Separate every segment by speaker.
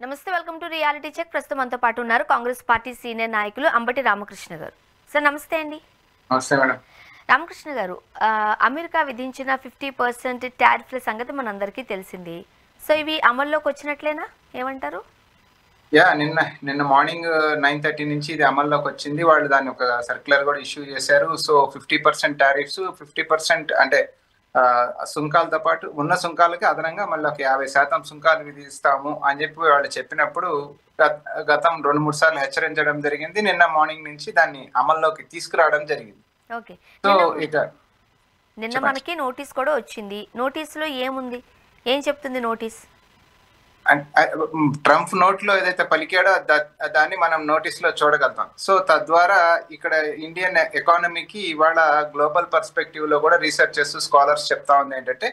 Speaker 1: నమస్తే, welcome to reality check. ప్రస్తుతం మనతో పాటు ఉన్నారు కాంగ్రెస్ పార్టీ సీనియర్ నాయకులు అంబటి రామకృష్ణ గారు. సార్ నమస్తే అండి.
Speaker 2: నమస్తే మేడం.
Speaker 1: రామకృష్ణ గారు, అమెరికా విధించిన 50% టారిఫ్ల సంగతి మనందరికీ తెలిసింది. సో ఇవి అమల్లోకి వచ్చినట్లేనా, ఏమంటారు?
Speaker 2: నిన్న మార్నింగ్ 9:30 నుంచి ఇది అమల్లోకి వచ్చింది. వాళ్ళు దాన్ని ఒక సర్క్యులర్ కూడా ఇష్యూ చేశారు. సో 50% టారిఫ్స్, 50% అంటే సుంకాలతో పాటు ఉన్న సుంకాలకి అదనంగా మళ్ళీ ఒక 50% సుంకాలు విధిస్తాము అని చెప్పి వాళ్ళు చెప్పినప్పుడు గతం 2-3 సార్లు హెచ్చరించడం జరిగింది. నిన్న మార్నింగ్ నుంచి దాన్ని అమల్లోకి తీసుకురావడం జరిగింది.
Speaker 1: ఓకే,
Speaker 2: సో ఇక
Speaker 1: నిన్న మనకి నోటీస్ కూడా వచ్చింది. నోటీసులో ఏముంది, ఏం చెప్తుంది నోటీస్?
Speaker 2: ట్రంప్ నోట్ లో ఏదైతే పలికాడో దాన్ని మనం నోటీస్ లో చూడగలుగుతాం. సో తద్వారా ఇక్కడ ఇండియన్ ఎకానమీకి ఇవాళ గ్లోబల్ పర్స్పెక్టివ్ లో కూడా రీసెర్చర్స్, స్కాలర్స్ చెప్తా ఉంది ఏంటంటే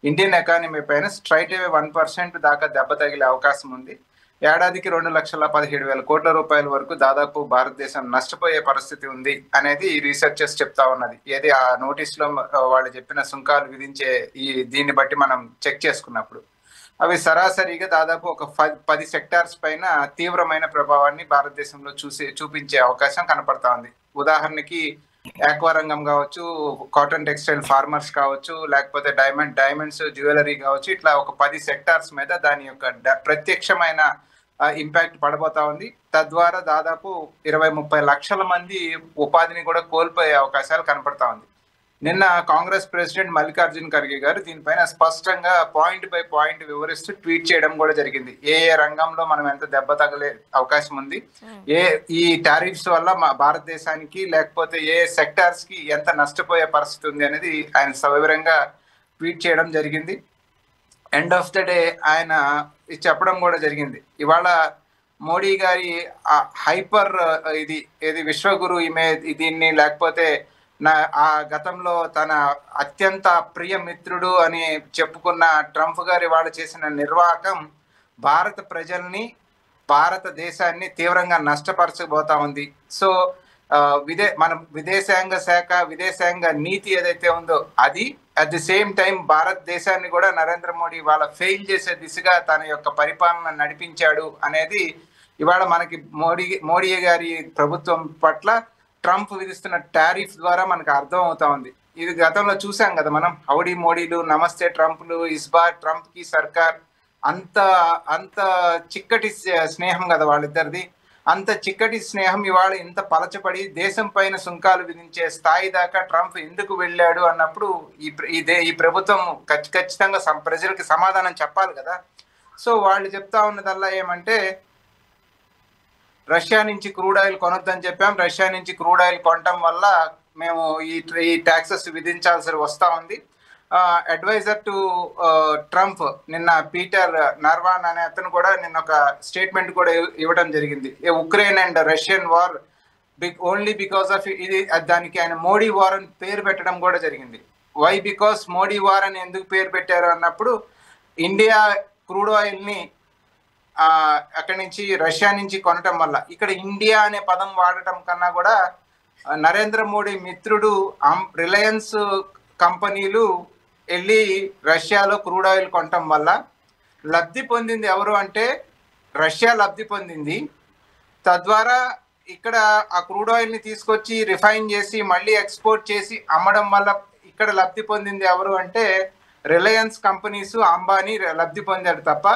Speaker 2: ఇండియన్ ఎకానమీ పైన స్ట్రైట్ అవే 1% దాకా దెబ్బ తగిలే అవకాశం ఉంది. ఏడాదికి 2,17,000 కోట్ల రూపాయల వరకు దాదాపు భారతదేశం నష్టపోయే పరిస్థితి ఉంది అనేది రీసెర్చర్స్ చెప్తా ఉన్నది. ఏది ఆ నోటీస్ లో వాళ్ళు చెప్పిన సుంకాలు విధించే దీన్ని బట్టి మనం చెక్ చేసుకున్నప్పుడు అవి సరాసరిగా దాదాపు ఒక 10 సెక్టార్స్ పైన తీవ్రమైన ప్రభావాన్ని భారతదేశంలో చూపించే అవకాశం కనపడతా ఉంది. ఉదాహరణకి ఆక్వా రంగం కావచ్చు, కాటన్ టెక్స్టైల్ ఫార్మర్స్ కావచ్చు, లేకపోతే డైమండ్స్ జ్యువెలరీ కావచ్చు, ఇట్లా ఒక 10 సెక్టార్స్ మీద దాని యొక్క ప్రత్యక్షమైన ఇంపాక్ట్ పడబోతా ఉంది. తద్వారా దాదాపు 20-30 లక్షల మంది ఉపాధిని కూడా కోల్పోయే అవకాశాలు కనపడతా ఉంది. నిన్న కాంగ్రెస్ ప్రెసిడెంట్ మల్లికార్జున్ ఖర్గే గారు దీనిపైన స్పష్టంగా పాయింట్ బై పాయింట్ వివరిస్తూ ట్వీట్ చేయడం కూడా జరిగింది. ఏ రంగంలో మనం ఎంత దెబ్బ తగలే అవకాశం ఉంది, ఈ టారిఫ్స్ వల్ల మా భారతదేశానికి లేకపోతే ఏ సెక్టార్స్ కి ఎంత నష్టపోయే పరిస్థితి ఉంది అనేది ఆయన సవివరంగా ట్వీట్ చేయడం జరిగింది. ఎండ్ ఆఫ్ ద డే ఆయన చెప్పడం కూడా జరిగింది. ఇవాళ మోడీ గారి హైపర్ ఇది విశ్వగురు దీన్ని లేకపోతే ఆ గతంలో తన అత్యంత ప్రియ మిత్రుడు అని చెప్పుకున్న ట్రంప్ గారి వాళ్ళు చేసిన నిర్వాహకం భారత ప్రజల్ని, భారతదేశాన్ని తీవ్రంగా నష్టపరచబోతా ఉంది. సో మన విదేశాంగ శాఖ, విదేశాంగ నీతి ఏదైతే ఉందో అది అట్ ది సేమ్ టైం భారతదేశాన్ని కూడా నరేంద్ర మోడీ వాళ్ళ ఫెయిల్ చేసే దిశగా తన యొక్క పరిపాలన నడిపించాడు అనేది ఇవాళ మనకి మోడీ గారి ప్రభుత్వం పట్ల ట్రంప్ విధిస్తున్న టారిఫ్ ద్వారా మనకు అర్థం అవుతా ఉంది. ఇది గతంలో చూసాం కదా మనం, హౌడీ మోడీలు, నమస్తే ట్రంప్లు, ఇస్బార్ ట్రంప్ కి సర్కార్, అంత చిక్కటి స్నేహం కదా వాళ్ళిద్దరిది. అంత చిక్కటి స్నేహం ఇవాళ ఇంత పలచపడి దేశం పైన సుంకాలు విధించే స్థాయి దాకా ట్రంప్ ఎందుకు వెళ్ళాడు అన్నప్పుడు ఈ ప్రభుత్వం ఖచ్చితంగా ప్రజలకి సమాధానం చెప్పాలి కదా. సో వాళ్ళు చెప్తా ఉన్నదల్లా ఏమంటే రష్యా నుంచి క్రూడ్ ఆయిల్ కొనొద్దని చెప్పాం, రష్యా నుంచి క్రూడ్ ఆయిల్ కొనటం వల్ల మేము ఈ ట్యాక్సెస్ విధించాల్సి వస్తా ఉంది. అడ్వైజర్ టు ట్రంప్ నిన్న పీటర్ నర్వాన్ అనే అతను కూడా నిన్న ఒక స్టేట్మెంట్ కూడా ఇవ్వడం జరిగింది. Ukraine and Russian war only because of ఇది, దానికి ఆయన మోడీ వార్ అని పేరు పెట్టడం కూడా జరిగింది. వై బికాస్ మోడీ వార్ అని ఎందుకు పేరు పెట్టారు అన్నప్పుడు ఇండియా క్రూడ్ ఆయిల్ ని అక్కడి నుంచి రష్యా నుంచి కొనటం వల్ల, ఇక్కడ ఇండియా అనే పదం వాడటం కన్నా కూడా నరేంద్ర మోడీ మిత్రుడు రిలయన్స్ కంపెనీలు వెళ్ళి రష్యాలో క్రూడ్ ఆయిల్ కొనటం వల్ల లబ్ధి పొందింది ఎవరు అంటే రష్యా లబ్ధి పొందింది. తద్వారా ఇక్కడ ఆ క్రూడ్ ఆయిల్ ని తీసుకొచ్చి రిఫైన్ చేసి మళ్ళీ ఎక్స్పోర్ట్ చేసి అమ్మడం వల్ల ఇక్కడ లబ్ధి పొందింది ఎవరు అంటే రిలయన్స్ కంపెనీస్, అంబానీ లబ్ధి పొందారు తప్ప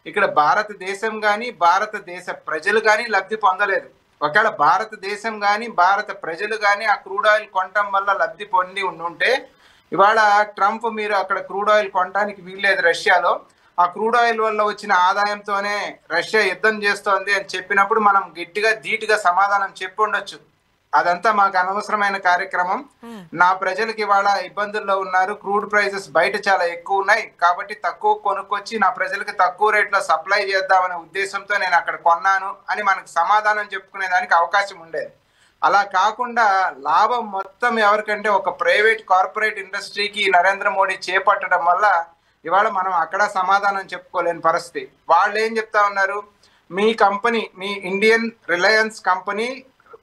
Speaker 2: ఇక్కడ భారతదేశం కానీ భారతదేశ ప్రజలు కానీ లబ్ధి పొందలేదు. ఒకవేళ భారతదేశం కానీ భారత ప్రజలు కానీ ఆ క్రూడ్ ఆయిల్ కొనటం వల్ల లబ్ధి పొంది ఉంటే ఇవాళ ట్రంప్ మీరు అక్కడ క్రూడ్ ఆయిల్ కొనడానికి వీల్లేదు రష్యాలో, ఆ క్రూడ్ ఆయిల్ వల్ల వచ్చిన ఆదాయంతోనే రష్యా యుద్ధం చేస్తోంది అని చెప్పినప్పుడు మనం గట్టిగా ధీటుగా సమాధానం చెప్పి ఉండొచ్చు. అదంతా మాకు అనవసరమైన కార్యక్రమం, నా ప్రజలకి ఇవాళ ఇబ్బందుల్లో ఉన్నారు, క్రూడ్ ప్రైజెస్ బయట చాలా ఎక్కువ ఉన్నాయి కాబట్టి తక్కువ కొనుక్కొచ్చి నా ప్రజలకి తక్కువ రేట్లో సప్లై చేద్దామనే ఉద్దేశంతో నేను అక్కడ కొన్నాను అని మనకు సమాధానం చెప్పుకునే దానికి అవకాశం ఉండేది. అలా కాకుండా లాభం మొత్తం ఎవరికంటే ఒక ప్రైవేట్ కార్పొరేట్ ఇండస్ట్రీకి నరేంద్ర మోడీ చేపట్టడం వల్ల ఇవాళ మనం అక్కడ సమాధానం చెప్పుకోలేని పరిస్థితి. వాళ్ళు ఏం చెప్తా ఉన్నారు, మీ కంపెనీ, మీ Indian Reliance company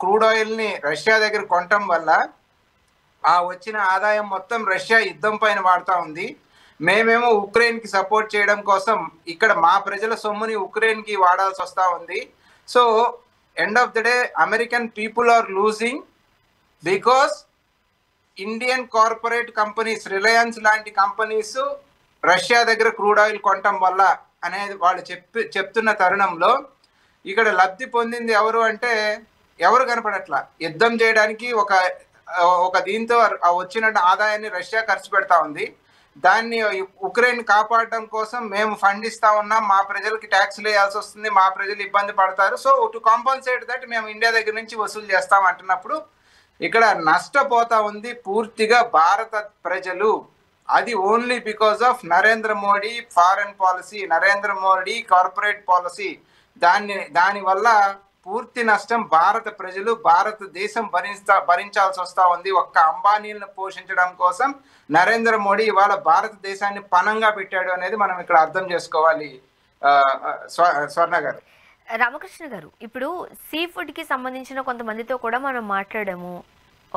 Speaker 2: crude oil ని రష్యా దగ్గర కొనటం వల్ల ఆ వచ్చిన ఆదాయం మొత్తం రష్యా యుద్ధం పైన వాడుతూ ఉంది, మేమేమో ఉక్రెయిన్ కి సపోర్ట్ చేయడం కోసం ఇక్కడ మా ప్రజల సొమ్ముని ఉక్రెయిన్ కి వాడాల్సి వస్తా ఉంది. So end of the day American people are losing because Indian corporate companies, Reliance లాంటి కంపెనీస్ రష్యా దగ్గర క్రూడ్ ఆయిల్ కొనటం వల్ల అనేది వాళ్ళు చెప్తున్న తరుణంలో ఇక్కడ లబ్ధి పొందింది ఎవరు అంటే ఎవరు కనపడట్లా. యుద్ధం చేయడానికి ఒక దీంతో వచ్చిన ఆదాయాన్ని రష్యా ఖర్చు పెడతా ఉంది. దాన్ని ఉక్రెయిన్ కాపాడడం కోసం మేము ఫండ్ ఇస్తా ఉన్నాం, మా ప్రజలకి ట్యాక్స్లు వేయాల్సి వస్తుంది, మా ప్రజలు ఇబ్బంది పడతారు, సో టు కాంపన్సేట్ దట్ మేము ఇండియా దగ్గర నుంచి వసూలు చేస్తాం అంటున్నప్పుడు ఇక్కడ నష్టపోతా ఉంది పూర్తిగా భారత ప్రజలు. అది only because of Narendra Modi foreign policy, Narendra Modi corporate policy. దానివల్ల పూర్తి నష్టం భారత ప్రజలు, భారతదేశం భరించాల్సి వస్తా ఉంది. ఒక్క అంబానీలను పోషించడం కోసం నరేంద్ర మోడీ ఇవాళ భారతదేశాన్ని పణంగా పెట్టాడు అనేది మనం ఇక్కడ అర్థం చేసుకోవాలి. స్వర్ణ గారు,
Speaker 1: రామకృష్ణ గారు, ఇప్పుడు సీ ఫుడ్కి సంబంధించిన కొంతమందితో కూడా మనం మాట్లాడాము.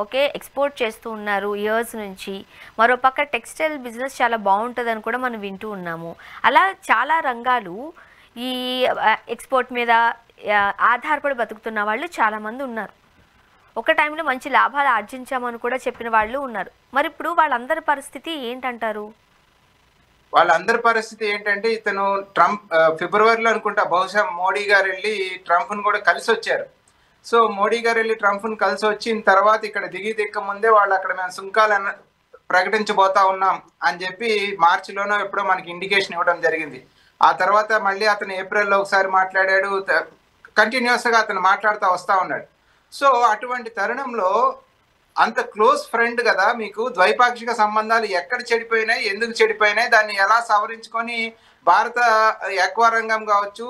Speaker 1: ఓకే, ఎక్స్పోర్ట్ చేస్తూ ఉన్నారు ఇయర్స్ నుంచి. మరోపక్క టెక్స్టైల్ బిజినెస్ చాలా బాగుంటుందని కూడా మనం వింటూ ఉన్నాము. అలా చాలా రంగాలు ఈ ఎక్స్పోర్ట్ మీద ఆధారపడి బతుకుతున్న వాళ్ళు చాలామంది ఉన్నారు. ఒక టైంలో మంచి లాభాలు ఆర్జించామని కూడా చెప్పిన వాళ్ళు ఉన్నారు. మరి ఇప్పుడు వాళ్ళందరి పరిస్థితి ఏంటంటారు?
Speaker 2: వాళ్ళందరి పరిస్థితి ఏంటంటే, ఇతను ట్రంప్ ఫిబ్రవరిలో అనుకుంటా బహుశా మోడీ గారు వెళ్ళి ట్రంప్ను కూడా కలిసి వచ్చారు. సో మోడీ గారు వెళ్ళి ట్రంప్ను కలిసి వచ్చిన తర్వాత ఇక్కడ దిక్క ముందే వాళ్ళు అక్కడ మేము సుంకాలను ప్రకటించబోతా ఉన్నాం అని చెప్పి మార్చిలోనో ఎప్పుడో మనకి ఇండికేషన్ ఇవ్వడం జరిగింది. ఆ తర్వాత మళ్ళీ అతను ఏప్రిల్లో ఒకసారి మాట్లాడాడు, కంటిన్యూస్గా అతను మాట్లాడుతూ వస్తూ ఉన్నాడు. సో అటువంటి తరుణంలో అంత క్లోజ్ ఫ్రెండ్ కదా మీకు, ద్వైపాక్షిక సంబంధాలు ఎక్కడ చెడిపోయినాయి, ఎందుకు చెడిపోయినాయి, దాన్ని ఎలా సవరించుకొని భారత ఎక్వా రంగం కావచ్చు,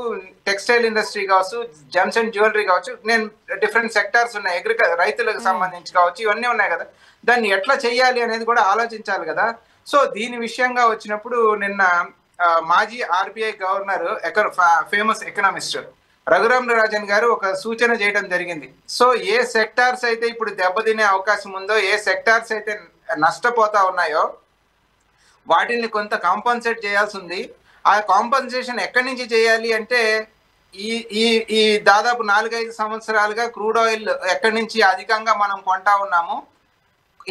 Speaker 2: టెక్స్టైల్ ఇండస్ట్రీ కావచ్చు, జెమ్స్ అండ్ జ్యువెలరీ కావచ్చు, నేను డిఫరెంట్ సెక్టార్స్ ఉన్నాయి, రైతులకు సంబంధించి కావచ్చు, ఇవన్నీ ఉన్నాయి కదా, దాన్ని ఎట్లా చేయాలి అనేది కూడా ఆలోచించాలి కదా. సో దీని విషయంగా వచ్చినప్పుడు నిన్న మాజీ RBI governor, famous economist Raghuram Rajan గారు ఒక సూచన చేయడం జరిగింది. సో ఏ సెక్టార్స్ అయితే ఇప్పుడు దెబ్బతినే అవకాశం ఉందో, ఏ సెక్టార్స్ అయితే నష్టపోతా ఉన్నాయో వాటిని కొంత కాంపన్సేట్ చేయాల్సి ఉంది. ఆ కాంపన్సేషన్ ఎక్కడి నుంచి చేయాలి అంటే ఈ దాదాపు 4-5 సంవత్సరాలుగా క్రూడ్ ఆయిల్ ఎక్కడి నుంచి అధికంగా మనం కొంటా ఉన్నాము,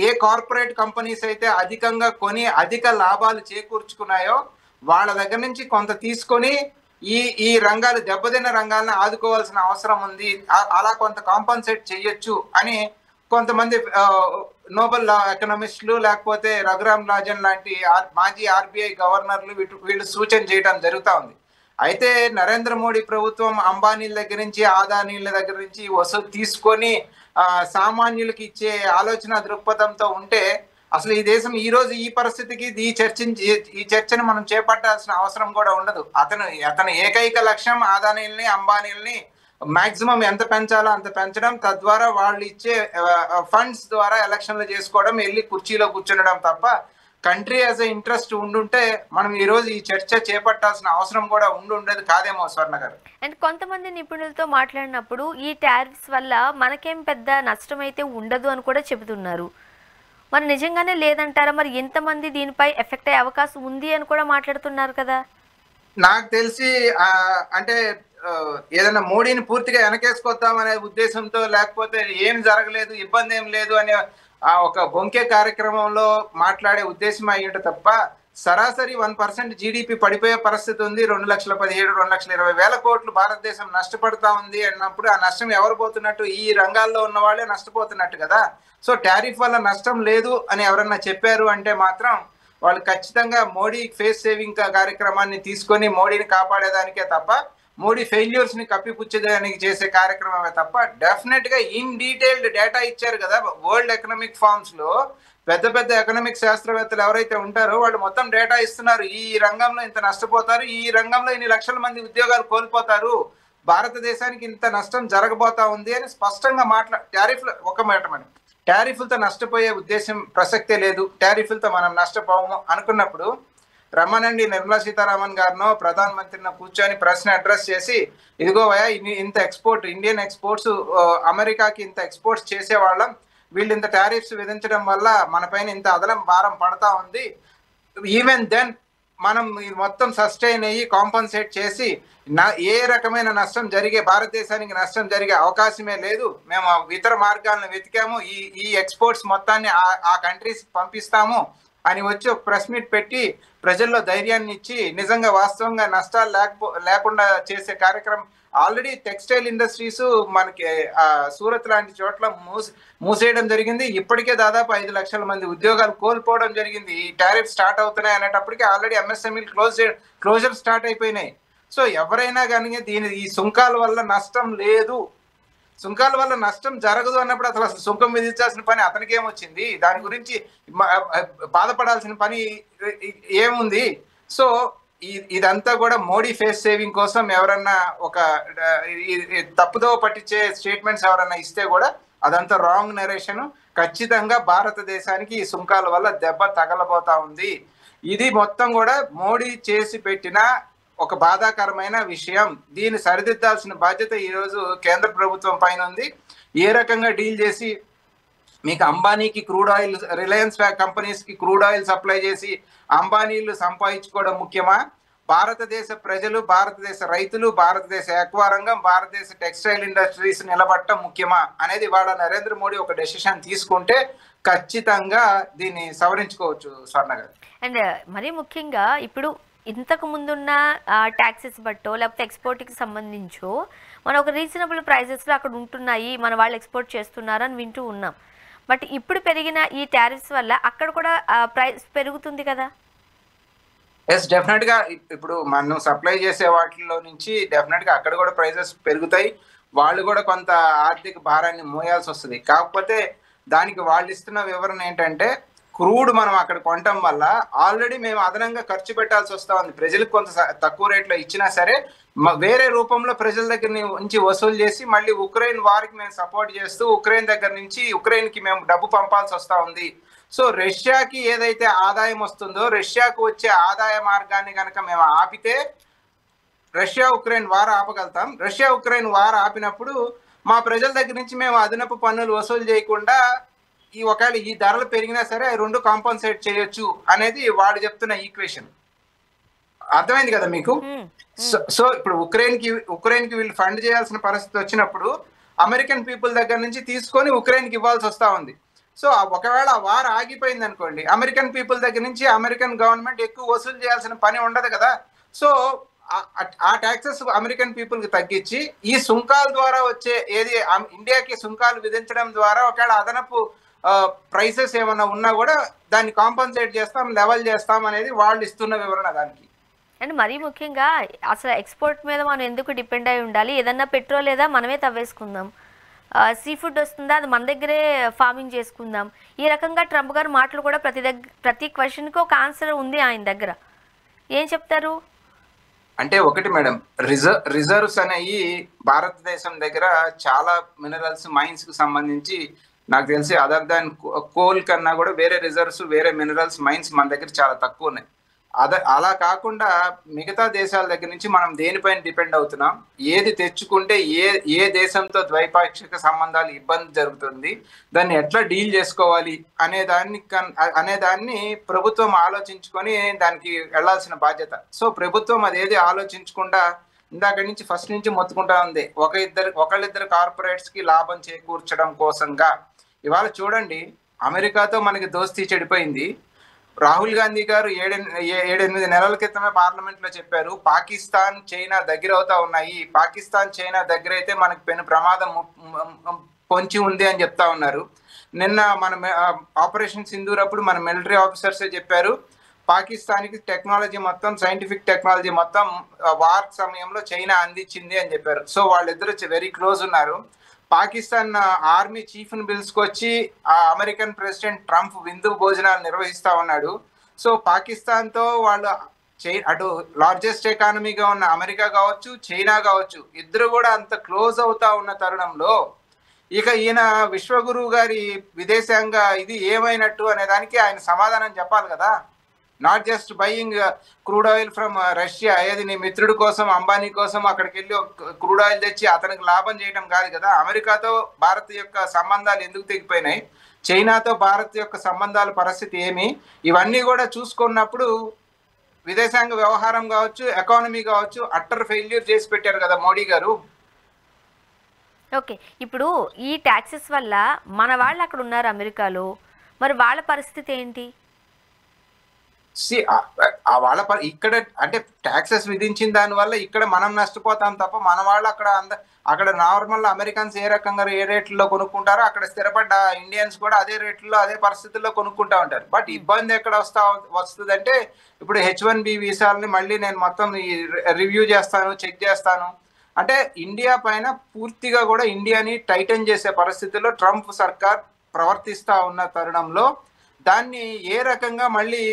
Speaker 2: ఏ కార్పొరేట్ కంపెనీస్ అయితే అధికంగా కొని అధిక లాభాలు చేకూర్చుకున్నాయో వాళ్ళ దగ్గర నుంచి కొంత తీసుకొని ఈ రంగాలు దెబ్బతిన్న రంగాలను ఆదుకోవాల్సిన అవసరం ఉంది. అలా కొంత కాంపన్సేట్ చేయొచ్చు అని కొంతమంది నోబెల్ ఎకనామిస్టులు లేకపోతే రఘురామ్ రాజన్ లాంటి మాజీ ఆర్బీఐ గవర్నర్లు వీళ్ళు సూచన చేయడం జరుగుతూ ఉంది. అయితే నరేంద్ర మోడీ ప్రభుత్వం అంబానీల దగ్గర నుంచి, ఆదానీల దగ్గర నుంచి వసూలు తీసుకొని సామాన్యులకి ఇచ్చే ఆలోచన దృక్పథంతో ఉంటే అసలు ఈ దేశం ఈ రోజు ఈ పరిస్థితికి ఈ చర్చను మనం చేపట్టాల్సిన అవసరం కూడా ఉండదు. అతను ఏకైక లక్ష్యం ఆదానీల్ని, అంబానీల్ని మాక్సిమం ఎంత పెంచాలో అంత పెంచడం, తద్వారా వాళ్ళు ఇచ్చే ఫండ్స్ ద్వారా ఎలక్షన్లు చేసుకోవడం, వెళ్ళి కుర్చీలో కూర్చునడం తప్ప కంట్రీ యాజ్ ఎ ఇంట్రెస్ట్ ఉండుంటే మనం ఈ రోజు ఈ చర్చ చేపట్టాల్సిన అవసరం కూడా ఉండేది కాదేమో స్వర్ణ గారు.
Speaker 1: అండ్ కొంతమంది నిపుణులతో మాట్లాడినప్పుడు ఈ టారిఫ్స్ వల్ల మనకేం పెద్ద నష్టం అయితే ఉండదు అని కూడా చెబుతున్నారు. మరి నిజంగానే లేదంటారా? మరి ఎంతమంది దీనిపై ఎఫెక్ట్ అయ్యే అవకాశం ఉంది అని కూడా మాట్లాడుతున్నారు కదా.
Speaker 2: నాకు తెలిసి అంటే ఏదైనా మోడీని పూర్తిగా వెనకేసుకొద్దాం అనే ఉద్దేశంతో, లేకపోతే ఏం జరగలేదు, ఇబ్బంది ఏం లేదు అనే ఒక బొంకే కార్యక్రమంలో మాట్లాడే ఉద్దేశం అయ్యేట తప్ప సరాసరి 1% జీడిపి పడిపోయే పరిస్థితి ఉంది. 2,17,2,20,000 కోట్లు భారతదేశం నష్టపడతా ఉంది అన్నప్పుడు ఆ నష్టం ఎవరు పోతున్నట్టు? ఈ రంగాల్లో ఉన్న వాళ్ళే నష్టపోతున్నట్టు కదా. సో టారిఫ్ వల్ల నష్టం లేదు అని ఎవరన్నా చెప్పారు అంటే మాత్రం వాళ్ళు ఖచ్చితంగా మోడీ ఫేస్ సేవింగ్ కార్యక్రమాన్ని తీసుకొని మోడీని కాపాడేదానికే తప్ప, మోడీ ఫెయిల్యూర్స్ ని కప్పిపుచ్చేదానికి చేసే కార్యక్రమమే తప్ప, డెఫినెట్ గా ఇన్ డీటెయిల్డ్ డేటా ఇచ్చారు కదా వరల్డ్ ఎకనామిక్ ఫార్మ్స్ లో. పెద్ద పెద్ద ఎకనామిక్ శాస్త్రవేత్తలు ఎవరైతే ఉంటారో వాళ్ళు మొత్తం డేటా ఇస్తున్నారు. ఈ రంగంలో ఇంత నష్టపోతారు, ఈ రంగంలో ఇన్ని లక్షల మంది ఉద్యోగాలు కోల్పోతారు, భారతదేశానికి ఇంత నష్టం జరగబోతా ఉంది అని స్పష్టంగా టారిఫ్లతో నష్టపోయే ఉద్దేశం ప్రసక్తే లేదు, టారిఫ్లతో మనం నష్టపోము అనుకున్నప్పుడు రమ్మనండి నిర్మలా సీతారామన్ గారినో ప్రధానమంత్రినో కూర్చొని ప్రశ్న అడ్రస్ చేసి, ఇదిగో వయా ఇంత ఎక్స్పోర్ట్, ఇండియన్ ఎక్స్పోర్ట్స్ అమెరికాకి ఇంత ఎక్స్పోర్ట్స్ చేసేవాళ్ళం, వీళ్ళు ఇంత టారిఫ్స్ విధించడం వల్ల మన పైన ఇంత అదనం భారం పడతా ఉంది, ఈవెన్ దెన్ మనం ఇది మొత్తం సస్టైన్ అయ్యి కాంపన్సేట్ చేసి ఏ రకమైన నష్టం జరిగే భారతదేశానికి నష్టం జరిగే అవకాశమే లేదు. మేము ఇతర మార్గాలను వెతికాము, ఈ ఎక్స్పోర్ట్స్ మొత్తాన్ని ఆ కంట్రీస్ పంపిస్తాము అని వచ్చి ఒక ప్రెస్ మీట్ పెట్టి ప్రజల్లో ధైర్యాన్ని ఇచ్చి నిజంగా వాస్తవంగా నష్టాలు లేకుండా చేసే కార్యక్రమం. ఆల్రెడీ టెక్స్టైల్ ఇండస్ట్రీస్ మనకి సూరత్ లాంటి చోట్ల మూసేయడం జరిగింది. ఇప్పటికే దాదాపు 5 లక్షల మంది ఉద్యోగాలు కోల్పోవడం జరిగింది. ఈ టారిఫ్ స్టార్ట్ అవుతున్నాయి అనేటప్పటికీ ఆల్రెడీ ఎంఎస్ఎంఈలు క్లోజర్ స్టార్ట్ అయిపోయినాయి. సో ఎవరైనా కానీ ఈ సుంకాల వల్ల నష్టం లేదు, సుంకాల వల్ల నష్టం జరగదు అన్నప్పుడు అసలు సుంకం విధించాల్సిన పని అతనికి ఏమొచ్చింది? దాని గురించి బాధపడాల్సిన పని ఏముంది? సో ఇదంతా కూడా మోడీ ఫేస్ సేవింగ్ కోసం ఎవరన్నా ఒక తప్పుదో పట్టించే స్టేట్మెంట్స్ ఎవరన్నా ఇస్తే కూడా అదంతా రాంగ్ నరేషన్. ఖచ్చితంగా భారతదేశానికి ఈ సుంకాల వల్ల దెబ్బ తగలబోతా ఉంది. ఇది మొత్తం కూడా మోడీ చేసి పెట్టిన ఒక బాధాకరమైన విషయం. దీన్ని సరిదిద్దాల్సిన బాధ్యత ఈరోజు కేంద్ర ప్రభుత్వం పైన ఉంది. ఏ రకంగా డీల్ చేసి మీకు అంబానీకి క్రూడ్ ఆయిల్, రిలయన్స్ కంపెనీస్ కి క్రూడ్ ఆయిల్ సప్లై చేసి అంబానీలు సంపాదించుకోవడం ముఖ్యమా? భారతదేశ ప్రజలు, భారతదేశ రైతులు, భారతదేశ ఎక్వా రంగం, భారతదేశ టెక్స్టైల్ ఇండస్ట్రీస్ నిలబడటం ముఖ్యమా అనేది వాళ్ళ నరేంద్ర మోడీ ఒక డెసిషన్ తీసుకుంటే ఖచ్చితంగా దీన్ని సవరించుకోవచ్చు స్వర్ణ గారు.
Speaker 1: అండ్ మరీ ముఖ్యంగా ఇప్పుడు ఇంతకు ముందున్న ట్యాక్సెస్ బట్టో లేకపోతే ఎక్స్పోర్ట్కి సంబంధించో మనం ఒక రీజనబుల్ ప్రైజెస్లో అక్కడ ఉంటున్నాయి, మన వాళ్ళు ఎక్స్పోర్ట్ చేస్తున్నారు అని వింటూ ఉన్నాం. బట్ ఇప్పుడు పెరిగిన ఈ టారిఫ్స్ వల్ల అక్కడ కూడా ప్రైస్ పెరుగుతుంది కదా?
Speaker 2: ఎస్, డెఫినెట్ గా ఇప్పుడు మనం సప్లై చేసే వాటిలో నుంచి డెఫినెట్ గా అక్కడ కూడా ప్రైజెస్ పెరుగుతాయి. వాళ్ళు కూడా కొంత ఆర్థిక భారాన్ని మోయాల్సి వస్తుంది. కాకపోతే దానికి వాళ్ళు ఇస్తున్న వివరణ ఏంటంటే క్రూడ్ మనం అక్కడ కొనటం వల్ల ఆల్రెడీ మేము అదనంగా ఖర్చు పెట్టాల్సి వస్తా ఉంది. ప్రజలకు కొంత తక్కువ రేట్లో ఇచ్చినా సరే వేరే రూపంలో ప్రజల దగ్గర నుంచి వసూలు చేసి మళ్ళీ ఉక్రెయిన్ వారికి మేము సపోర్ట్ చేస్తూ ఉక్రెయిన్ దగ్గర నుంచి ఉక్రెయిన్కి మేము డబ్బు పంపాల్సి వస్తూ ఉంది. సో రష్యాకి ఏదైతే ఆదాయం వస్తుందో రష్యాకు వచ్చే ఆదాయ మార్గాన్ని కనుక మేము ఆపితే రష్యా ఉక్రెయిన్ వార్ ఆపగలుగుతాం. రష్యా ఉక్రెయిన్ వార్ ఆపినప్పుడు మా ప్రజల దగ్గర నుంచి మేము అదనపు పన్నులు వసూలు చేయకుండా ఒకవేళ ఈ ధరలు పెరిగినా సరే రెండు కాంపన్సేట్ చేయొచ్చు అనేది వాడు చెప్తున్న ఈక్వేషన్. అర్థమైంది కదా మీకు? సో ఇప్పుడు ఉక్రెయిన్ కి వీళ్ళు ఫండ్ చేయాల్సిన పరిస్థితి వచ్చినప్పుడు అమెరికన్ పీపుల్ దగ్గర నుంచి తీసుకొని ఉక్రెయిన్ కి ఇవ్వాల్సి వస్తా ఉంది. సో ఒకవేళ ఆ వార్ ఆగిపోయింది అనుకోండి, అమెరికన్ పీపుల్ దగ్గర నుంచి అమెరికన్ గవర్నమెంట్ ఎక్కువ వసూలు చేయాల్సిన పని ఉండదు కదా. సో ఆ ట్యాక్సెస్ అమెరికన్ పీపుల్ కి తగ్గించి ఈ సుంకాల ద్వారా వచ్చే ఏది ఇండియాకి సుంకాలు విధించడం ద్వారా ఒకవేళ అదనపు ప్రైసెస్ ఏమన్నా ఉన్నా కూడా దాన్ని కాంపన్సేట్ చేస్తాం, లెవెల్ చేస్తాం అనేది వాళ్ళు ఇస్తున్న వివరణ దానికి.
Speaker 1: అండ్ మరీ ముఖ్యంగా అసలు ఎక్స్పోర్ట్ మీద మనం ఎందుకు డిపెండ్ అయి ఉండాలి? ఏదన్నా పెట్రోల్ లేదా మనమే తవ్వేసుకుందాం, సీ ఫుడ్ వస్తుందా అది మన దగ్గరే ఫార్మింగ్ చేసుకుందాం. ఈ రకంగా ట్రంప్ గారు మాటలు కూడా ప్రతి క్వశ్చన్కి ఒక ఆన్సర్ ఉంది ఆయన దగ్గర. ఏం చెప్తారు
Speaker 2: అంటే ఒకటి మేడం, రిజర్వ్స్ అనేవి భారతదేశం దగ్గర చాలా మినరల్స్, మైన్స్ కు సంబంధించి నాకు తెలిసి అదర్ దాన్ కోల్ కన్నా కూడా వేరే రిజర్వ్స్, వేరే మినరల్స్, మైన్స్ మన దగ్గర చాలా తక్కువ ఉన్నాయి. అలా కాకుండా మిగతా దేశాల దగ్గర నుంచి మనం దేనిపైన డిపెండ్ అవుతున్నాం, ఏది తెచ్చుకుంటే ఏ దేశంతో ద్వైపాక్షిక సంబంధాలు ఇబ్బంది జరుగుతుంది, దాన్ని ఎట్లా డీల్ చేసుకోవాలి అనేదాన్ని ప్రభుత్వం ఆలోచించుకొని దానికి వెళ్లాల్సిన బాధ్యత. సో ప్రభుత్వం అదేది ఆలోచించకుండా ఇందాక నుంచి ఫస్ట్ నుంచి మొత్తుకుంటా ఉంది ఒకళ్ళిద్దరు కార్పొరేట్స్ కి లాభం చేకూర్చడం కోసంగా. ఇవాళ చూడండి, అమెరికాతో మనకి దోస్తీ చెడిపోయింది. రాహుల్ గాంధీ గారు 7-8 నెలల క్రితమే పార్లమెంట్ లో చెప్పారు పాకిస్తాన్ చైనా దగ్గర అవుతా ఉన్నాయి, పాకిస్తాన్ చైనా దగ్గర అయితే మనకి పెను ప్రమాదం పొంచి ఉంది అని చెప్తా ఉన్నారు. నిన్న మన ఆపరేషన్ సింధూర్ అప్పుడు మన మిలిటరీ ఆఫీసర్సే చెప్పారు పాకిస్తాన్కి టెక్నాలజీ మొత్తం, సైంటిఫిక్ టెక్నాలజీ మొత్తం వార్ సమయంలో చైనా అందించింది అని చెప్పారు. సో వాళ్ళిద్దరు వెరీ క్లోజ్ ఉన్నారు. పాకిస్తాన్ ఆర్మీ చీఫ్ ని పిలుచుకొచ్చి ఆ అమెరికన్ ప్రెసిడెంట్ ట్రంప్ విందు భోజనాలు నిర్వహిస్తా ఉన్నాడు. సో పాకిస్తాన్ తో వాళ్ళు అటు లార్జెస్ట్ ఎకానమీగా ఉన్న అమెరికా కావచ్చు, చైనా కావచ్చు, ఇద్దరు కూడా అంత క్లోజ్ అవుతా ఉన్న తరుణంలో ఇక ఈయన విశ్వగురువు గారి విదేశాంగ ఇది ఏమైనట్టు అనే దానికి ఆయన సమాధానం చెప్పాలి కదా. Not just buying crude oil from Russia, ఏది నీ మిత్రుడి కోసం, అంబానీ కోసం అక్కడికి వెళ్ళి క్రూడ్ ఆయిల్ తెచ్చి అతనికి లాభం చేయడం కాదు కదా. అమెరికాతో భారత్ యొక్క సంబంధాలు ఎందుకు తెగిపోయినాయి? చైనాతో భారత్ యొక్క సంబంధాల పరిస్థితి ఏమి, ఇవన్నీ కూడా చూసుకున్నప్పుడు విదేశాంగ వ్యవహారం కావచ్చు, ఎకానమీ కావచ్చు, అట్టర్ ఫెయిల్యూర్ చేసి పెట్టారు కదా మోడీ గారు.
Speaker 1: ఓకే, ఇప్పుడు ఈ ట్యాక్సెస్ వల్ల మన వాళ్ళు అక్కడ ఉన్నారు అమెరికాలో, మరి వాళ్ళ పరిస్థితి ఏంటి?
Speaker 2: వాళ్ళ ఇక్కడ అంటే ట్యాక్సెస్ విధించిన దాని వల్ల ఇక్కడ మనం నష్టపోతాం తప్ప మన వాళ్ళు అక్కడ నార్మల్ అమెరికన్స్ ఏ రకంగా ఏ రేట్లలో కొనుక్కుంటారో అక్కడ స్థిరపడ్డ ఇండియన్స్ కూడా అదే రేట్లలో అదే పరిస్థితుల్లో కొనుక్కుంటా ఉంటారు. బట్ ఇబ్బంది ఎక్కడ వస్తుందంటే ఇప్పుడు H1B వీసాలని మళ్ళీ నేను మొత్తం రివ్యూ చేస్తాను, చెక్ చేస్తాను అంటే ఇండియా పైన పూర్తిగా కూడా ఇండియాని టైటన్ చేసే పరిస్థితుల్లో ట్రంప్ సర్కార్ ప్రవర్తిస్తా ఉన్న తరుణంలో దాన్ని ఏ రకంగా మళ్ళీ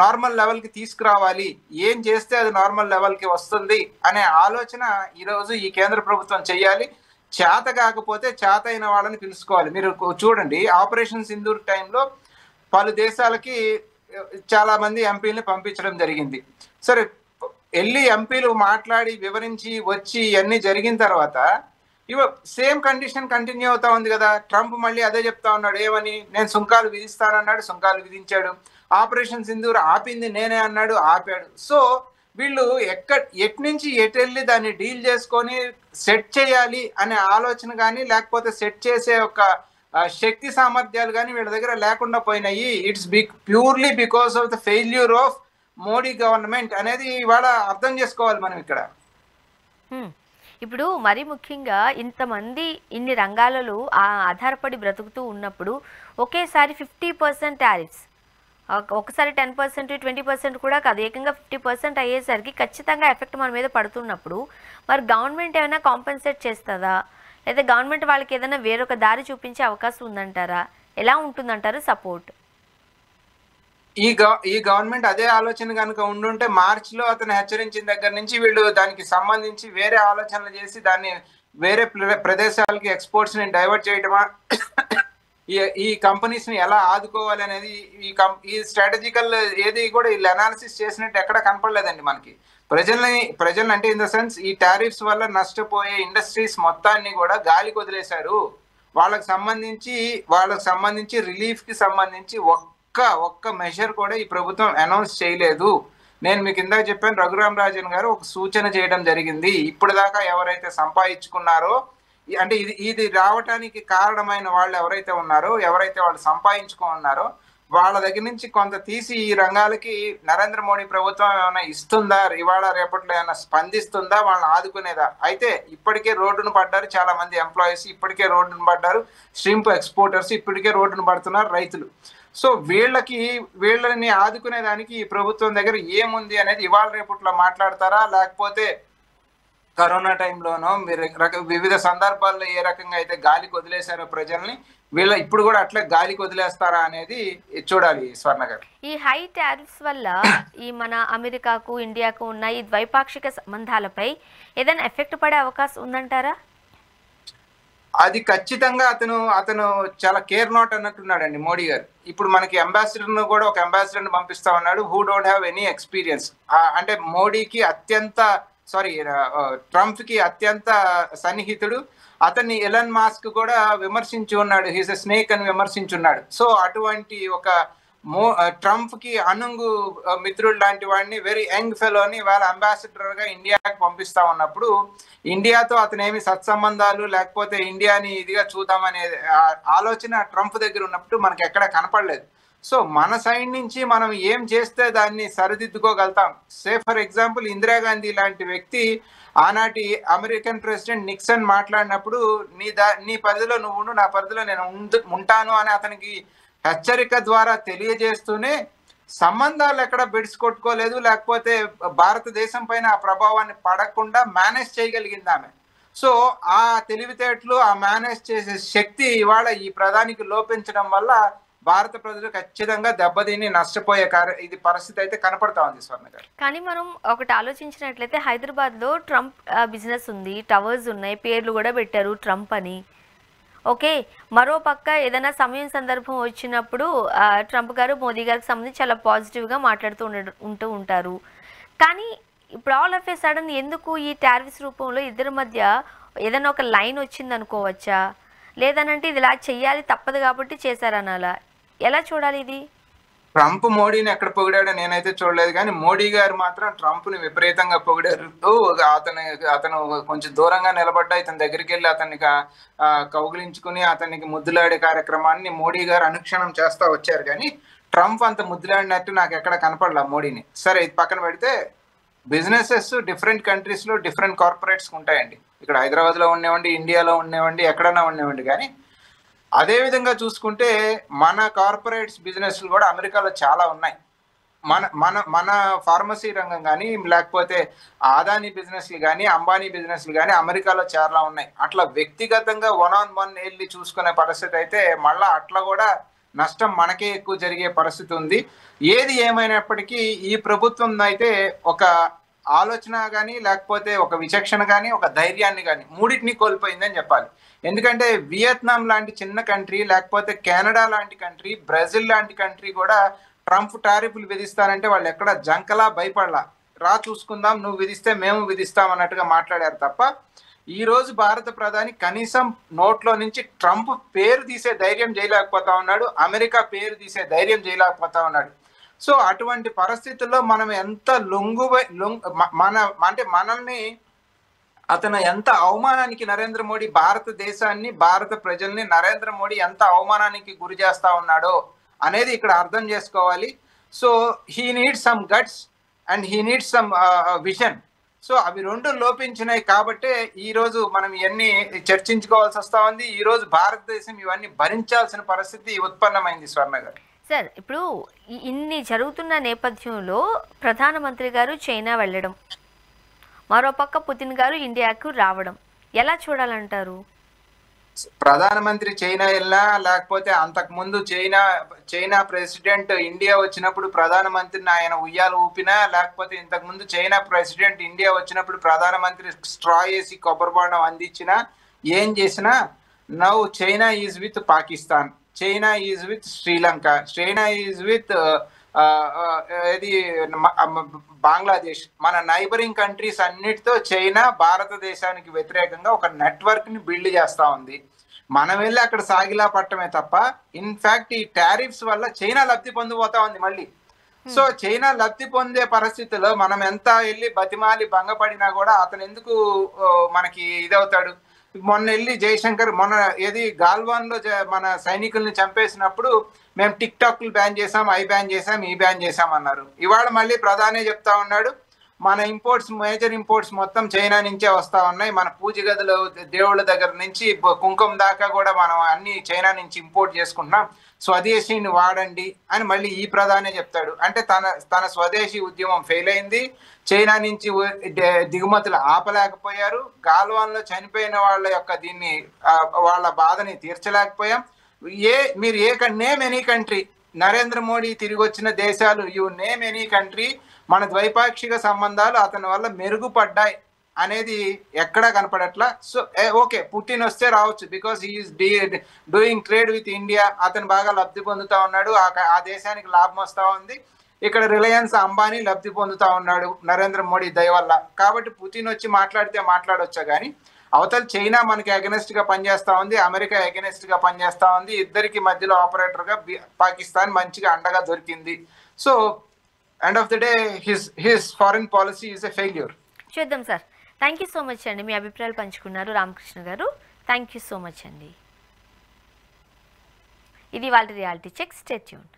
Speaker 2: నార్మల్ లెవెల్కి తీసుకురావాలి, ఏం చేస్తే అది నార్మల్ లెవెల్కి వస్తుంది అనే ఆలోచన ఈరోజు ఈ కేంద్ర ప్రభుత్వం చేయాలి. చేత కాకపోతే చేత అయిన వాళ్ళని పిలుచుకోవాలి. మీరు చూడండి, ఆపరేషన్ సింధూర్ టైంలో పలు దేశాలకి చాలా మంది ఎంపీలని పంపించడం జరిగింది. సరే, వెళ్ళి ఎంపీలు మాట్లాడి వివరించి వచ్చి ఇవన్నీ జరిగిన తర్వాత సేమ్ కండిషన్ కంటిన్యూ అవుతా ఉంది కదా. ట్రంప్ మళ్ళీ అదే చెప్తా ఉన్నాడు, ఏమని, నేను సుంకాలు విధిస్తానన్నాడు, సుంకాలు విధించాడు. ఆపరేషన్ సింధూర్ ఆపింది నేనే అన్నాడు, ఆపాడు. సో వీళ్ళు ఎటు నుంచి ఎటు వెళ్ళి దాన్ని డీల్ చేసుకొని సెట్ చేయాలి అనే ఆలోచన కానీ లేకపోతే సెట్ చేసే ఒక శక్తి సామర్థ్యాలు కానీ వీళ్ళ దగ్గర లేకుండా పోయినాయి. It's purely because of the failure of Modi government అనేది ఇవాళ అర్థం చేసుకోవాలి మనం ఇక్కడ.
Speaker 1: ఇప్పుడు మరీ ముఖ్యంగా ఇంతమంది ఇన్ని రంగాలలో ఆధారపడి బ్రతుకుతూ ఉన్నప్పుడు ఒకేసారి 50% టారిఫ్స్, ఒకసారి 10%, 20% కూడా కాదు, ఏకంగా 50% అయ్యేసరికి ఖచ్చితంగా ఎఫెక్ట్ మన మీద పడుతున్నప్పుడు మరి గవర్నమెంట్ ఏమైనా కాంపెన్సేట్ చేస్తుందా, లేదా గవర్నమెంట్ వాళ్ళకి ఏదైనా వేరొక దారి చూపించే అవకాశం ఉందంటారా? ఎలా ఉంటుందంటారు సపోర్ట్?
Speaker 2: ఈ గవర్నమెంట్ అదే ఆలోచన కనుక ఉండుంటే మార్చిలో అతను హెచ్చరించిన దగ్గర నుంచి వీళ్ళు దానికి సంబంధించి వేరే ఆలోచనలు చేసి దాన్ని వేరే ప్రదేశాలకి ఎక్స్పోర్ట్స్ ని డైవర్ట్ చేయడమా, ఈ కంపెనీస్ ని ఎలా ఆదుకోవాలి అనేది ఈ స్ట్రాటజికల్ ఏది కూడా వీళ్ళు అనాలిసిస్ చేసినట్టు ఎక్కడ కనపడలేదండి మనకి. ప్రజల్ని అంటే ఇన్ ద సెన్స్ ఈ టారిఫ్స్ వల్ల నష్టపోయే ఇండస్ట్రీస్ మొత్తాన్ని కూడా గాలికి వదిలేశారు. వాళ్ళకి సంబంధించి రిలీఫ్ కి సంబంధించి ఒక్క మెషర్ కూడా ఈ ప్రభుత్వం అనౌన్స్ చేయలేదు. నేను మీకు ఇందాక చెప్పాను, రఘురామ్ రాజన్ గారు ఒక సూచన చేయడం జరిగింది. ఇప్పుడు దాకా ఎవరైతే సంపాదించుకున్నారో అంటే ఇది రావటానికి కారణమైన వాళ్ళు ఎవరైతే ఉన్నారో, ఎవరైతే వాళ్ళు సంపాదించుకున్నారో వాళ్ళ దగ్గర నుంచి కొంత తీసి ఈ రంగాలకి నరేంద్ర మోడీ ప్రభుత్వం ఏమైనా ఇస్తుందా, ఇవాళ రేపట్లో ఏమైనా స్పందిస్తుందా, వాళ్ళని ఆదుకునేదా? అయితే ఇప్పటికే రోడ్డును పడ్డారు చాలా మంది ఎంప్లాయీస్, ఇప్పటికే రోడ్డును పడ్డారు ష్రింప్ ఎక్స్పోర్టర్స్, ఇప్పటికే రోడ్డును పడుతున్నారు రైతులు. సో వీళ్ళని ఆదుకునేదానికి ఈ ప్రభుత్వం దగ్గర ఏముంది అనేది ఇవాళ రేపట్లో మాట్లాడతారా, లేకపోతే కరోనా టైంలోనో మీరు వివిధ సందర్భాల్లో ఏ రకంగా అయితే గాలికి వదిలేశారో ప్రజల్ని ఇప్పుడు కూడా అట్లా గాలికి వదిలేస్తారా అనేది చూడాలి స్వర్ణ గారు.
Speaker 1: ఈ హై టారిఫ్స్ వల్ల ఈ మన అమెరికాకు ఇండియాకు ఉన్న ఈ ద్వైపాక్షిక సంబంధాలపై ఏదైనా ఎఫెక్ట్ పడే అవకాశం ఉందంటారా?
Speaker 2: అది ఖచ్చితంగా అతను చాలా కేర్ నాట్ అన్నట్టున్నాడండి మోడీ గారు. ఇప్పుడు మనకి అంబాసిడర్ను కూడా ఒక అంబాసిడర్ని పంపిస్తా ఉన్నాడు, who don't have any experience. అంటే మోడీకి ట్రంప్ కి అత్యంత సన్నిహితుడు. అతన్ని ఎలన్ మాస్క్ కూడా విమర్శించి ఉన్నాడు, హీస్ ఎ స్నేక్ అని విమర్శించున్నాడు. సో అటువంటి ఒక ట్రంప్ కి అనుంగు మిత్రుడు లాంటి వాడిని, వెరీ యంగ్ ఫెలోని వాళ్ళ అంబాసిడర్ గా ఇండియాకి పంపిస్తా ఉన్నప్పుడు ఇండియాతో అతనేమి సత్సంబంధాలు లేకపోతే ఇండియాని ఇదిగా చూద్దామనే ఆలోచన ట్రంప్ దగ్గర ఉన్నప్పుడు మనకి ఎక్కడ కనపడలేదు. సో మన సైడ్ నుంచి మనం ఏం చేస్తే దాన్ని సరిదిద్దుకోగలుగుతాం. ఫర్ ఎగ్జాంపుల్ ఇందిరాగాంధీ లాంటి వ్యక్తి ఆనాటి అమెరికన్ ప్రెసిడెంట్ నిక్సన్ మాట్లాడినప్పుడు నీ పరిధిలో నువ్వు ఉండు, నా పరిధిలో నేను ఉంటాను అని అతనికి హెచ్చరిక ద్వారా తెలియజేస్తూనే సంబంధాలు ఎక్కడ బెడ్స్ కొట్టుకోలేదు, లేకపోతే భారతదేశం పైన ఆ ప్రభావాన్ని పడకుండా మేనేజ్ చేయగలిగింది ఆమె. సో ఆ తెలివితేటలు, ఆ మేనేజ్ చేసే శక్తి ఇవాళ ఈ ప్రధానికి లోపించడం వల్ల భారత ప్రజలు ఖచ్చితంగా దెబ్బతిని నష్టపోయే ఇది పరిస్థితి అయితే కనపడతా ఉంది స్వర్ణ గారు.
Speaker 1: కానీ మనం ఒకటి ఆలోచించినట్లయితే హైదరాబాద్లో ట్రంప్ బిజినెస్ ఉంది, టవర్స్ ఉన్నాయి, పేర్లు కూడా పెట్టారు ట్రంప్ అని. ఓకే, మరో పక్క ఏదైనా సమయం సందర్భం వచ్చినప్పుడు ట్రంప్ గారు మోదీ గారికి సంబంధించి చాలా పాజిటివ్గా మాట్లాడుతూ ఉంటారు. కానీ ఇప్పుడు ఆల్ ఆఫ్ ఏ సడన్ ఎందుకు ఈ టారిఫ్స్ రూపంలో ఇద్దరి మధ్య ఏదైనా ఒక లైన్ వచ్చింది అనుకోవచ్చా? లేదనంటే ఇది ఇలా చెయ్యాలి తప్పదు కాబట్టి చేశారనాలా? ఎలా చూడాలి ఇది?
Speaker 2: ట్రంప్ మోడీని ఎక్కడ పొగిడాడో నేనైతే చూడలేదు, కానీ మోడీ గారు మాత్రం ట్రంప్ని విపరీతంగా పొగిడారు. అతను కొంచెం దూరంగా నిలబడ్డా ఇతని దగ్గరికి వెళ్ళి అతన్ని కౌగిలించుకుని అతనికి ముద్దులాడే కార్యక్రమాన్ని మోడీ గారు అనుక్షణం చేస్తా వచ్చారు. కానీ ట్రంప్ అంత ముద్దులాడినట్టు నాకు ఎక్కడ కనపడలా మోడీని. సరే, ఇది పక్కన పెడితే బిజినెసెస్ డిఫరెంట్ కంట్రీస్లో డిఫరెంట్ కార్పొరేట్స్ ఉంటాయండి. ఇక్కడ హైదరాబాద్లో ఉండేవండి, ఇండియాలో ఉండేవండి, ఎక్కడన్నా ఉండేవండి. కానీ అదే విధంగా చూసుకుంటే మన కార్పొరేట్స్ బిజినెస్లు కూడా అమెరికాలో చాలా ఉన్నాయి. మన మన మన ఫార్మసీ రంగం కానీ, లేకపోతే ఆదాని బిజినెస్లు కానీ, అంబానీ బిజినెస్లు కానీ అమెరికాలో చాలా ఉన్నాయి. అట్లా వ్యక్తిగతంగా 1-on-1 వెళ్ళి చూసుకునే పరిస్థితి అయితే మళ్ళీ అట్లా కూడా నష్టం మనకే ఎక్కువ జరిగే పరిస్థితి ఉంది. ఏది ఏమైనప్పటికీ ఈ ప్రభుత్వం అయితే ఒక ఆలోచన కానీ, లేకపోతే ఒక విచక్షణ కానీ, ఒక ధైర్యాన్ని కానీ మూడింటిని కోల్పోయిందని చెప్పాలి. ఎందుకంటే వియత్నాం లాంటి చిన్న కంట్రీ, లేకపోతే కెనడా లాంటి కంట్రీ, బ్రెజిల్ లాంటి కంట్రీ కూడా ట్రంప్ టారిఫ్లు విధిస్తానంటే వాళ్ళు ఎక్కడ జంకలా భయపడలా. రా చూసుకుందాం, నువ్వు విధిస్తే మేము విధిస్తాం అన్నట్టుగా మాట్లాడారు తప్ప ఈ రోజు భారత ప్రధాని కనీసం నోట్లో నుంచి ట్రంప్ పేరు తీసే ధైర్యం చేయలేకపోతా ఉన్నాడు, అమెరికా పేరు తీసే ధైర్యం చేయలేకపోతా ఉన్నాడు. సో అటువంటి పరిస్థితుల్లో మనం ఎంత మనల్ని అతను ఎంత అవమానానికి నరేంద్ర మోడీ భారతదేశాన్ని, భారత ప్రజల్ని నరేంద్ర మోడీ ఎంత అవమానానికి గురి చేస్తా ఉన్నాడో అనేది ఇక్కడ అర్థం చేసుకోవాలి. So he needs some guts and he needs some vision. So అవి రెండు లోపించినాయి కాబట్టే ఈరోజు మనం ఇవన్నీ చర్చించుకోవాల్సి వస్తూ ఉంది. ఈరోజు భారతదేశం ఇవన్నీ భరించాల్సిన పరిస్థితి ఉత్పన్నమైంది. స్వర్ణ గారు,
Speaker 1: సార్ ఇప్పుడు ఇన్ని జరుగుతున్న నేపథ్యంలో ప్రధానమంత్రి గారు చైనా వెళ్ళడం, మరోపక్క పుతిన్ గారు ఇండియాకు రావడం ఎలా చూడాలంటారు?
Speaker 2: ప్రధానమంత్రి చైనా వెళ్ళినా, లేకపోతే అంతకుముందు చైనా ప్రెసిడెంట్ ఇండియా వచ్చినప్పుడు ప్రధానమంత్రిని ఆయన ఉయ్యాలు ఊపినా, లేకపోతే ఇంతకుముందు చైనా ప్రెసిడెంట్ ఇండియా వచ్చినప్పుడు ప్రధానమంత్రి స్ట్రా వేసి కొబ్బరి బొండం అందించినా, ఏం చేసినా now China is with Pakistan, China is with Sri Lanka, China is with Bangladesh. మన నైబరింగ్ కంట్రీస్ అన్నిటితో చైనా భారతదేశానికి వ్యతిరేకంగా ఒక నెట్వర్క్ ని బిల్డ్ చేస్తా ఉంది. మనం వెళ్ళి అక్కడ సాగిలా పట్టమే తప్ప ఇన్ఫాక్ట్ ఈ టారిఫ్స్ వల్ల చైనా లబ్ధి పొందిపోతా ఉంది మళ్ళీ. సో చైనా లబ్ధి పొందే పరిస్థితుల్లో మనం ఎంత వెళ్ళి బతిమాలి భంగపడినా కూడా అతను ఎందుకు మనకి ఇదవుతాడు? మొన్న వెళ్ళి జయశంకర్ గాల్వాన్లో మన సైనికుల్ని చంపేసినప్పుడు మేము టిక్ టాక్లు బ్యాన్ చేసాం, బ్యాన్ చేసాం, బ్యాన్ చేసాం అన్నారు. ఇవాళ మళ్ళీ ప్రధానే చెప్తా ఉన్నాడు మన మేజర్ ఇంపోర్ట్స్ మొత్తం చైనా నుంచే వస్తా ఉన్నాయి, మన పూజ గదులు దేవుళ్ళ దగ్గర నుంచి కుంకుమ దాకా కూడా మనం అన్ని చైనా నుంచి ఇంపోర్ట్ చేసుకుంటున్నాం, స్వదేశీని వాడండి అని మళ్ళీ ఈ ప్రధానే చెప్తాడు. అంటే తన స్వదేశీ ఉద్యమం ఫెయిల్ అయింది, చైనా నుంచి దిగుమతులు ఆపలేకపోయారు, గాల్వాన్లో చనిపోయిన వాళ్ళ యొక్క వాళ్ళ బాధని తీర్చలేకపోయాం. మీరు name any country, Narendra Modi తిరిగి వచ్చిన దేశాలు, యు నేమ్ ఎనీ కంట్రీ, మన ద్వైపాక్షిక సంబంధాలు అతని వల్ల మెరుగుపడ్డాయి అనేది ఎక్కడా కనపడట్లా. సో ఓకే, పుటిన్ వస్తే రావచ్చు, because he's doing trade with India, అతను బాగా లబ్ధి పొందుతా ఉన్నాడు, ఆ దేశానికి లాభం వస్తూ ఉంది. ఇక్కడ రిలయన్స్ అంబానీ లబ్ధి పొందుతా ఉన్నాడు నరేంద్ర మోడీ దయ వల్ల. కాబట్టి పుతిన్ వచ్చి మాట్లాడితే మాట్లాడొచ్చా, కానీ అవతల చైనా మనకి అగెనెస్ట్ గా పనిచేస్తా ఉంది, అమెరికా అగెనెస్ట్ గా పనిచేస్తా ఉంది, ఇద్దరికి మధ్యలో ఆపరేటర్ గా పాకిస్తాన్ మంచిగా అండగా దొరికింది. So end of the day his foreign policy is a failure.
Speaker 1: చూద్దాం sir. Thank you so much అండి, మీ అభిప్రాయాలు పంచుకున్నారు రామకృష్ణ గారు. థ్యాంక్ యూ సో మచ్ అండి. ఇది వాళ్ళ రియాలిటీ చెక్. Stay tuned.